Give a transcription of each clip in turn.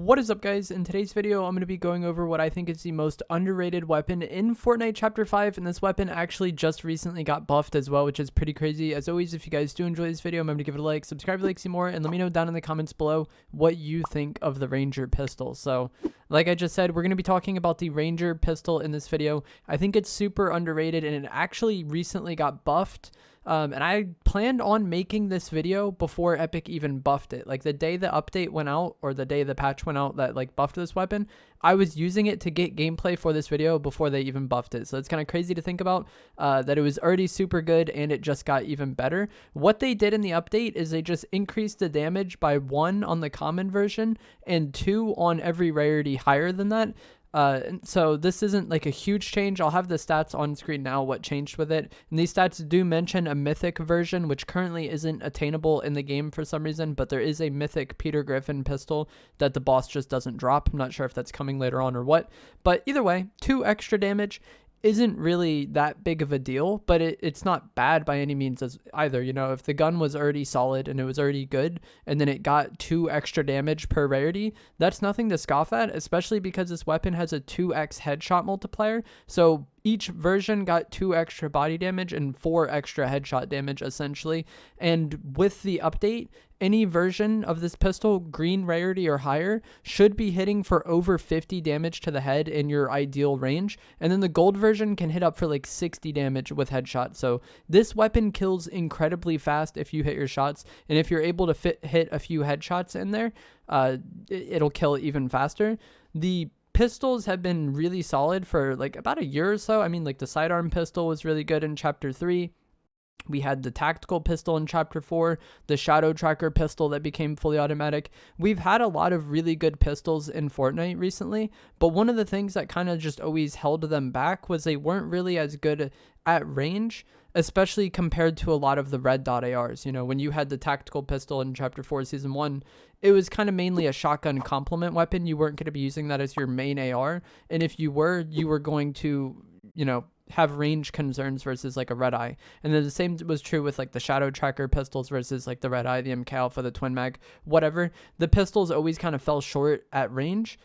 What is up, guys? In today's video, I'm going to be going over what I think is the most underrated weapon in Fortnite Chapter 5, and this weapon actually just recently got buffed as well, which is pretty crazy. As always, if you guys do enjoy this video, remember to give it a like, subscribe if you like to see more, and let me know down in the comments below what you think of the Ranger pistol. So, like I just said, we're going to be talking about the Ranger pistol in this video. I think it's super underrated, and it actually recently got buffed. And I planned on making this video before Epic even buffed it. Like the day the update went out, or the day the patch went out that like buffed this weapon, I was using it to get gameplay for this video before they even buffed it. So it's kind of crazy to think about that it was already super good and it just got even better. What they did in the update is they just increased the damage by 1 on the common version and 2 on every rarity higher than that. So this isn't like a huge change. I'll have the stats on screen now, what changed with it. And these stats do mention a mythic version, which currently isn't attainable in the game for some reason, but there is a mythic Peter Griffin pistol that the boss just doesn't drop. I'm not sure if that's coming later on or what, but either way, 2 extra damage isn't really that big of a deal, but it's not bad by any means as either. You know, if the gun was already solid and it was already good, and then it got 2 extra damage per rarity, that's nothing to scoff at, especially because this weapon has a 2x headshot multiplier. So each version got 2 extra body damage and 4 extra headshot damage essentially. And with the update, any version of this pistol, green rarity or higher, should be hitting for over 50 damage to the head in your ideal range. And then the gold version can hit up for like 60 damage with headshots. So this weapon kills incredibly fast if you hit your shots. And if you're able to hit a few headshots in there, it'll kill even faster. The pistols have been really solid for like about a year or so. I mean, like the sidearm pistol was really good in Chapter 3. We had the tactical pistol in Chapter 4, the shadow tracker pistol that became fully automatic. We've had a lot of really good pistols in Fortnite recently, but one of the things that kind of just always held them back was they weren't really as good at range, especially compared to a lot of the red dot ARs. You know, when you had the tactical pistol in Chapter 4 Season 1, it was kind of mainly a shotgun complement weapon. You weren't going to be using that as your main AR, and if you were going to, you know, have range concerns versus like a red eye. And then the same was true with like the shadow tracker pistols versus like the red eye, the MK Alpha, the twin mag, whatever. The pistols always kind of fell short at range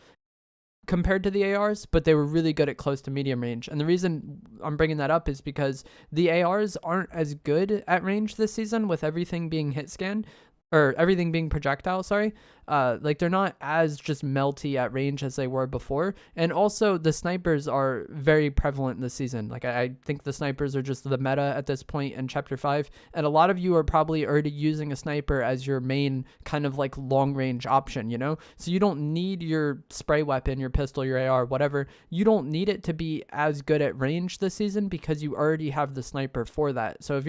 compared to the ARs, but they were really good at close to medium range. And the reason I'm bringing that up is because the ARs aren't as good at range this season, with everything being hit scan, or everything being projectile, sorry. Like they're not as just melty at range as they were before. And also the snipers are very prevalent this season. Like I think the snipers are just the meta at this point in Chapter 5. And a lot of you are probably already using a sniper as your main kind of like long range option, you know? So you don't need your spray weapon, your pistol, your AR, whatever. You don't need it to be as good at range this season because you already have the sniper for that. So if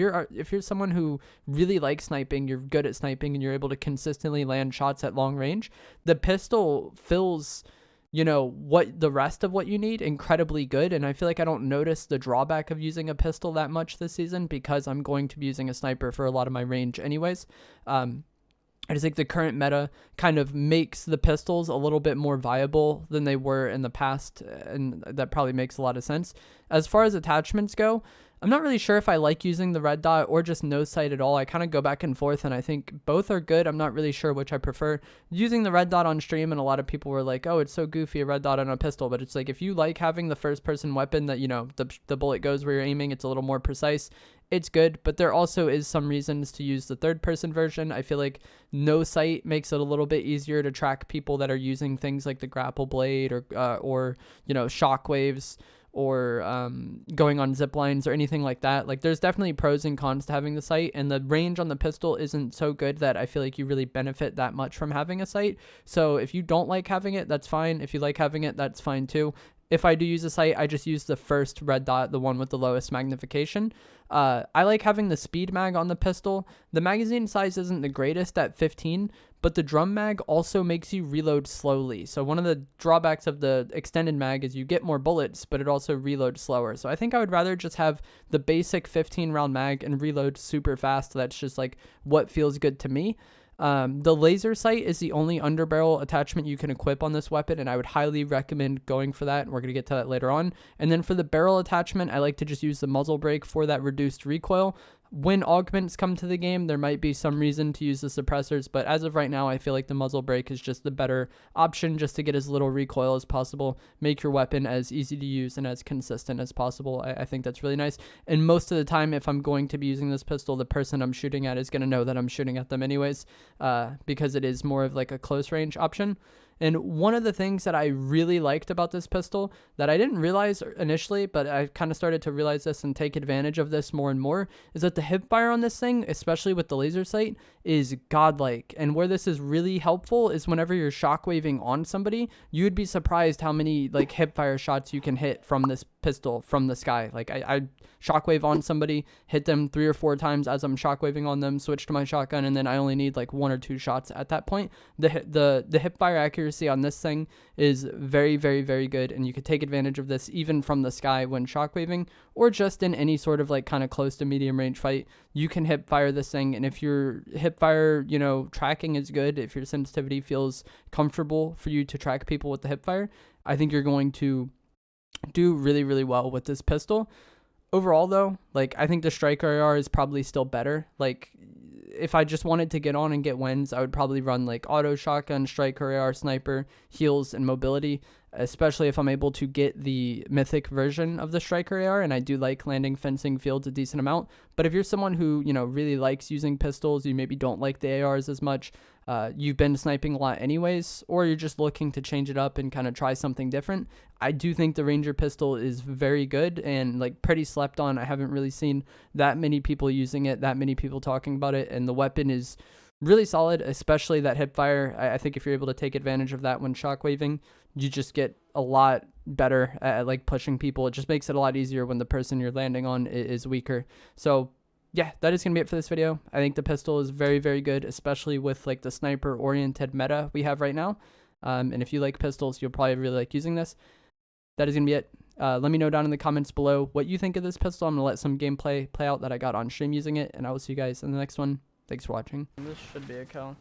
you're someone who really likes sniping, you're good at sniping, and you're able to consistently land shots at long range, the pistol fills, you know, what the rest of what you need incredibly good. And I feel like I don't notice the drawback of using a pistol that much this season because I'm going to be using a sniper for a lot of my range anyways. I just think the current meta kind of makes the pistols a little bit more viable than they were in the past, and that probably makes a lot of sense. As far as attachments go, I'm not really sure if I like using the red dot or just no sight at all. I kind of go back and forth, and I think both are good. I'm not really sure which I prefer. Using the red dot on stream, and a lot of people were like, oh, it's so goofy, a red dot on a pistol. But it's like, if you like having the first person weapon that, you know, the bullet goes where you're aiming, it's a little more precise, it's good. But there also is some reasons to use the third person version. I feel like no sight makes it a little bit easier to track people that are using things like the grapple blade or you know, shockwaves, or going on zip lines or anything like that. Like there's definitely pros and cons to having the sight, and the range on the pistol isn't so good that I feel like you really benefit that much from having a sight. So if you don't like having it, that's fine. If you like having it, that's fine too. If I do use a sight, I just use the first red dot, the one with the lowest magnification. I like having the speed mag on the pistol. The magazine size isn't the greatest at 15, but the drum mag also makes you reload slowly. So one of the drawbacks of the extended mag is you get more bullets, but it also reloads slower. So I think I would rather just have the basic 15 round mag and reload super fast. That's just like what feels good to me. The laser sight is the only underbarrel attachment you can equip on this weapon, and I would highly recommend going for that, and we're going to get to that later on. And then for the barrel attachment, I like to just use the muzzle brake for that reduced recoil. When augments come to the game, there might be some reason to use the suppressors, but as of right now, I feel like the muzzle brake is just the better option, just to get as little recoil as possible, make your weapon as easy to use and as consistent as possible. I think that's really nice. And most of the time, if I'm going to be using this pistol, the person I'm shooting at is going to know that I'm shooting at them anyways, because it is more of like a close range option. And one of the things that I really liked about this pistol that I didn't realize initially, but I kind of started to realize this and take advantage of this more and more, is that the hip fire on this thing, especially with the laser sight, is godlike. And where this is really helpful is whenever you're shockwaving on somebody, you would be surprised how many like hip fire shots you can hit from this pistol from the sky. Like I shockwave on somebody, hit them 3 or 4 times as I'm shockwaving on them, switch to my shotgun, and then I only need like 1 or 2 shots at that point. The hip fire accuracy on this thing is very, very, very good, and you could take advantage of this even from the sky when shockwaving, or just in any sort of like kind of close to medium range fight. You can hip fire this thing, and if your hip fire, you know, tracking is good, if your sensitivity feels comfortable for you to track people with the hip fire, I think you're going to do really, really well with this pistol. Overall though, like I think the striker AR is probably still better. Like if I just wanted to get on and get wins, I would probably run like auto shotgun, striker AR, sniper, heals, and mobility, especially if I'm able to get the mythic version of the striker AR, and I do like landing fencing fields a decent amount. But if you're someone who, you know, really likes using pistols, you maybe don't like the ARs as much, you've been sniping a lot anyways, or you're just looking to change it up and kind of try something different, I do think the Ranger pistol is very good and like pretty slept on. I haven't really seen that many people using it, that many people talking about it, and the weapon is really solid, especially that hip fire. I think if you're able to take advantage of that when shockwaving, you just get a lot better at like pushing people. It just makes it a lot easier when the person you're landing on is weaker. So yeah, that is going to be it for this video. I think the pistol is very, very good, especially with like the sniper oriented meta we have right now. And if you like pistols, you'll probably really like using this. That is going to be it. Let me know down in the comments below what you think of this pistol. I'm going to let some gameplay play out that I got on stream using it, and I will see you guys in the next one. Thanks for watching. This should be a kill.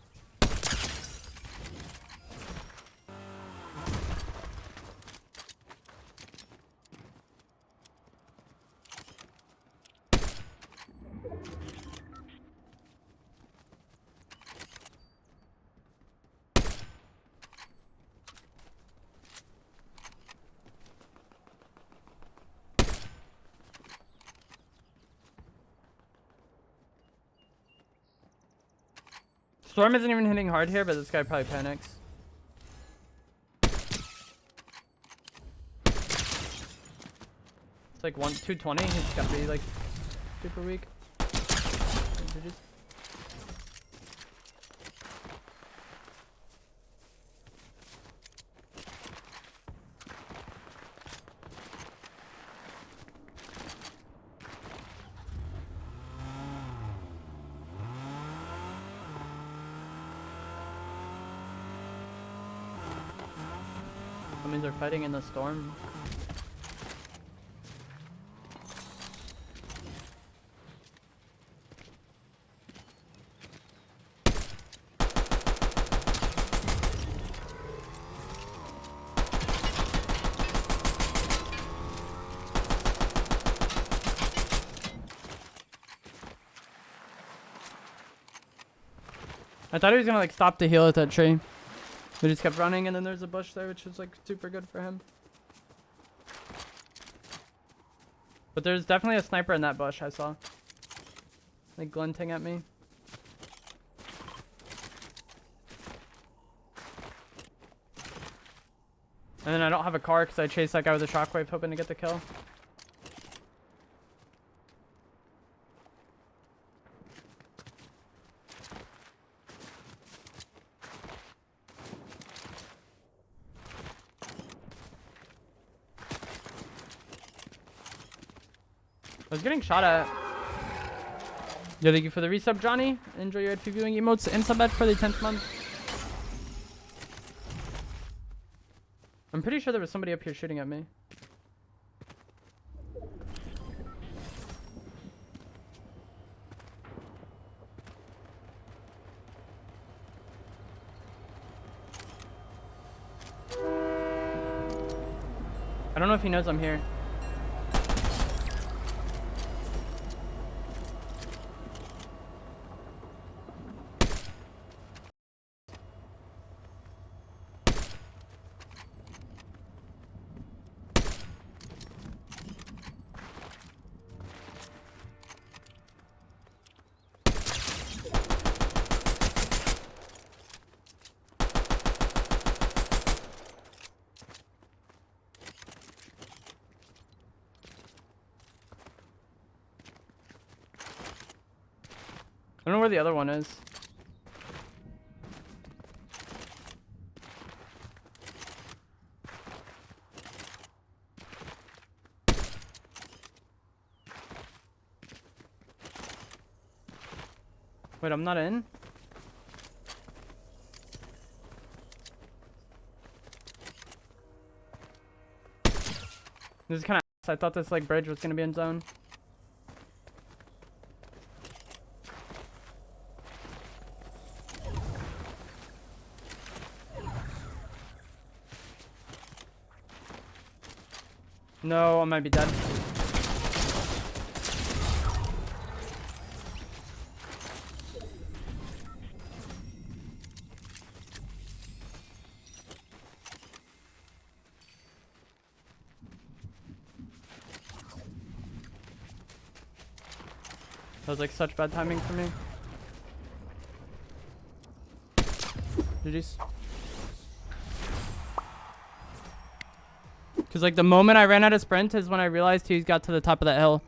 Storm isn't even hitting hard here, but this guy probably panics. It's like 220. He's gotta be like super weak. That means they're fighting in the storm. I thought he was gonna like stop to heal at that tree. We just kept running, and then there's a bush there, which is like super good for him. But there's definitely a sniper in that bush I saw. Like glinting at me. And then I don't have a car because I chased that guy with a shockwave hoping to get the kill. I was getting shot at. Yo, thank you for the resub, Johnny. Enjoy your viewing emotes and sub for the 10th month. I'm pretty sure there was somebody up here shooting at me. I don't know if he knows I'm here. don't know where the other one is. Wait, I'm not in? This is kind of I thought this like bridge was gonna be in zone. No, I might be dead. That was like such bad timing for me. GG's. Because like the moment I ran out of sprint is when I realized he got to the top of that hill.